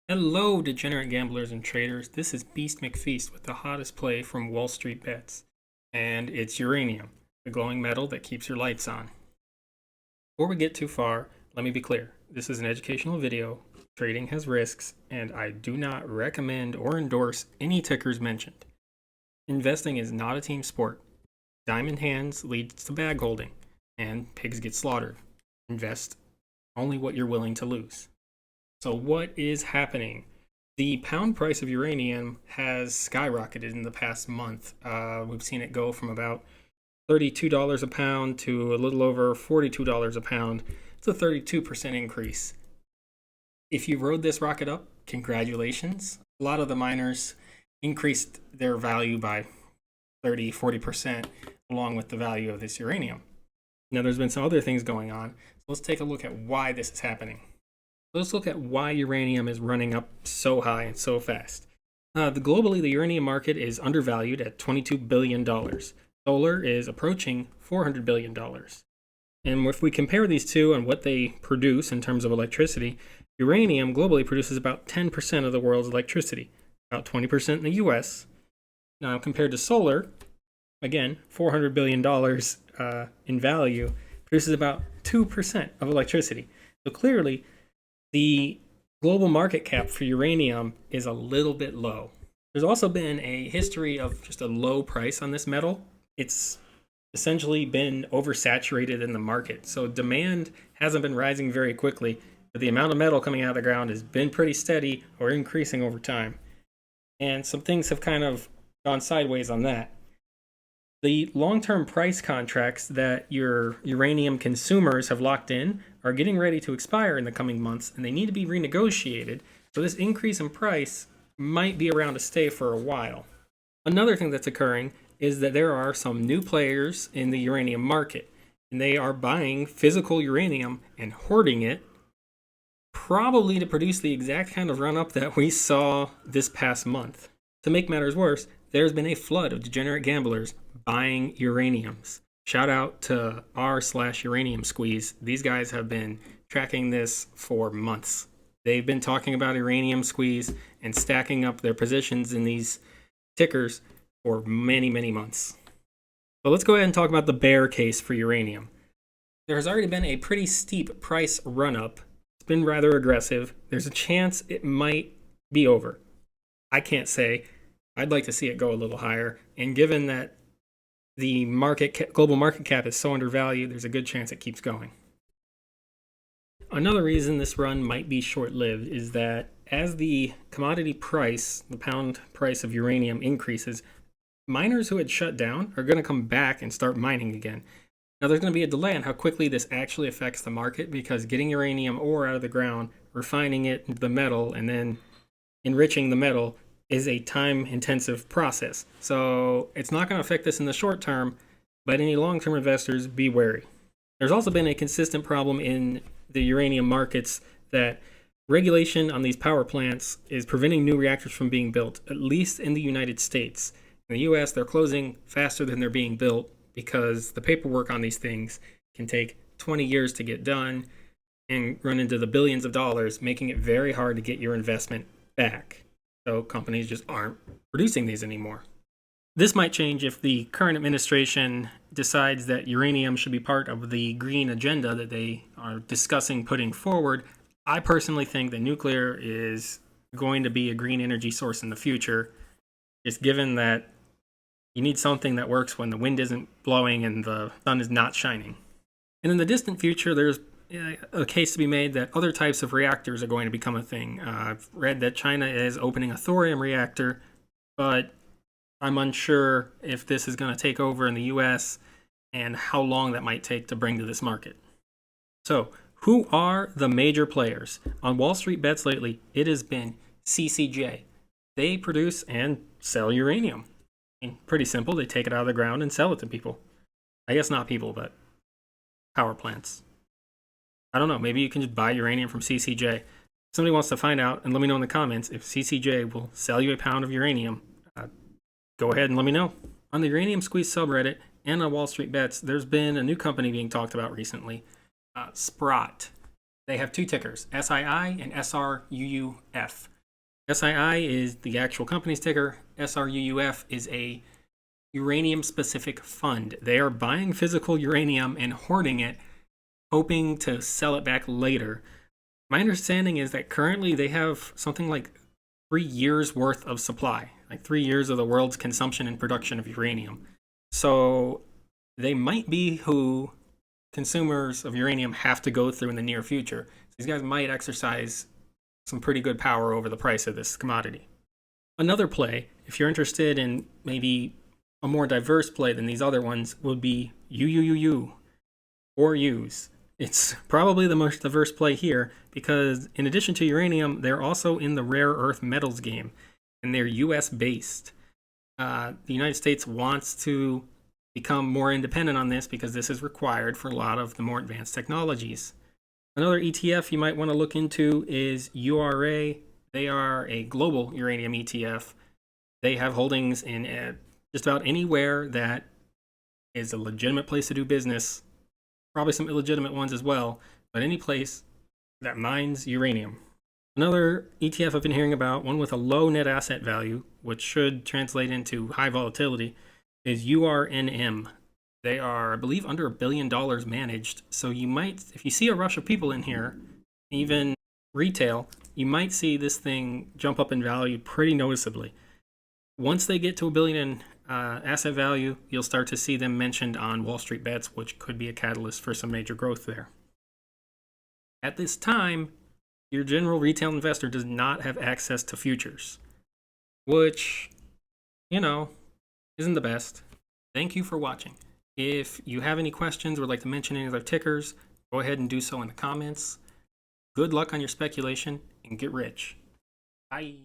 Hello, degenerate gamblers and traders. This is Beast McFeast with the hottest play from Wall Street Bets. And it's uranium, the glowing metal that keeps your lights on. Before we get too far, let me be clear. This is an educational video. Trading has risks, and I do not recommend or endorse any tickers mentioned. Investing is not a team sport. Diamond hands leads to bag holding, and pigs get slaughtered. Invest only what you're willing to lose. So, what is happening? The pound price of uranium has skyrocketed in the past month. We've seen it go from about $32 a pound to a little over $42 a pound. It's a 32% increase. If you rode this rocket up, congratulations. A lot of the miners increased their value by 30-40% along with the value of this uranium. Now, there's been some other things going on. So let's take a look at why this is happening. Let's look at why uranium is running up so high and so fast. Globally, the uranium market is undervalued at $22 billion. Solar is approaching $400 billion. And if we compare these two and what they produce in terms of electricity, uranium globally produces about 10% of the world's electricity, about 20% in the US. Now, compared to solar, again, $400 billion in value, produces about 2% of electricity. So clearly, the global market cap for uranium is a little bit low. There's also been a history of just a low price on this metal. It's essentially been oversaturated in the market. So demand hasn't been rising very quickly, but the amount of metal coming out of the ground has been pretty steady or increasing over time. And some things have kind of gone sideways on that. The long-term price contracts that your uranium consumers have locked in are getting ready to expire in the coming months, and they need to be renegotiated. So this increase in price might be around to stay for a while. Another thing that's occurring is that there are some new players in the uranium market, and they are buying physical uranium and hoarding it, probably to produce the exact kind of run-up that we saw this past month. To make matters worse, there's been a flood of degenerate gamblers buying uraniums. Shout out to r/Uranium Squeeze. These guys have been tracking this for months. They've been talking about Uranium Squeeze and stacking up their positions in these tickers for many, many months. But let's go ahead and talk about the bear case for uranium. There has already been a pretty steep price run up. It's been rather aggressive. There's a chance it might be over. I can't say. I'd like to see it go a little higher. And given that the global market cap is so undervalued, there's a good chance it keeps going. Another reason this run might be short-lived is that as the commodity price, the pound price of uranium increases, miners who had shut down are going to come back and start mining again. Now, there's going to be a delay on how quickly this actually affects the market because getting uranium ore out of the ground, refining it into the metal, and then enriching the metal is a time-intensive process. So it's not going to affect this in the short term, but any long-term investors, be wary. There's also been a consistent problem in the uranium markets that regulation on these power plants is preventing new reactors from being built, at least in the United States. In the US, they're closing faster than they're being built because the paperwork on these things can take 20 years to get done and run into the billions of dollars, making it very hard to get your investment back. So companies just aren't producing these anymore. This might change if the current administration decides that uranium should be part of the green agenda that they are discussing putting forward. I personally think that nuclear is going to be a green energy source in the future, just given that you need something that works when the wind isn't blowing and the sun is not shining. And in the distant future, there's a case to be made that other types of reactors are going to become a thing. I've read that China is opening a thorium reactor, but I'm unsure if this is going to take over in the US and how long that might take to bring to this market. So, who are the major players? On Wall Street Bets lately, it has been CCJ. They produce and sell uranium. Pretty simple. They take it out of the ground and sell it to people. I guess not people, but power plants. I don't know. Maybe you can just buy uranium from CCJ. If somebody wants to find out and let me know in the comments if CCJ will sell you a pound of uranium, go ahead and let me know. On the Uranium Squeeze subreddit and on Wall Street Bets, there's been a new company being talked about recently, Sprott. They have two tickers, SII and SRUUF. SII is the actual company's ticker. SRUUF is a uranium-specific fund. They are buying physical uranium and hoarding it, hoping to sell it back later. My understanding is that currently they have something like 3 years worth of supply, like 3 years of the world's consumption and production of uranium. So they might be who consumers of uranium have to go through in the near future. These guys might exercise some pretty good power over the price of this commodity. Another play, if you're interested in maybe a more diverse play than these other ones, would be UUUU or use. It's probably the most diverse play here because in addition to uranium, they're also in the rare earth metals game, and they're US based. The United States wants to become more independent on this because this is required for a lot of the more advanced technologies. Another ETF you might want to look into is URA. They are a global uranium ETF. They have holdings in just about anywhere that is a legitimate place to do business. Probably some illegitimate ones as well, but any place that mines uranium. Another ETF I've been hearing about, one with a low net asset value, which should translate into high volatility, is URNM. They are, I believe, under $1 billion managed. So you might, if you see a rush of people in here, even retail, you might see this thing jump up in value pretty noticeably. Once they get to $1 billion asset value, you'll start to see them mentioned on Wall Street Bets, which could be a catalyst for some major growth there. At this time, your general retail investor does not have access to futures, which, isn't the best. Thank you for watching. If you have any questions or would like to mention any other tickers, go ahead and do so in the comments. Good luck on your speculation and get rich. Bye.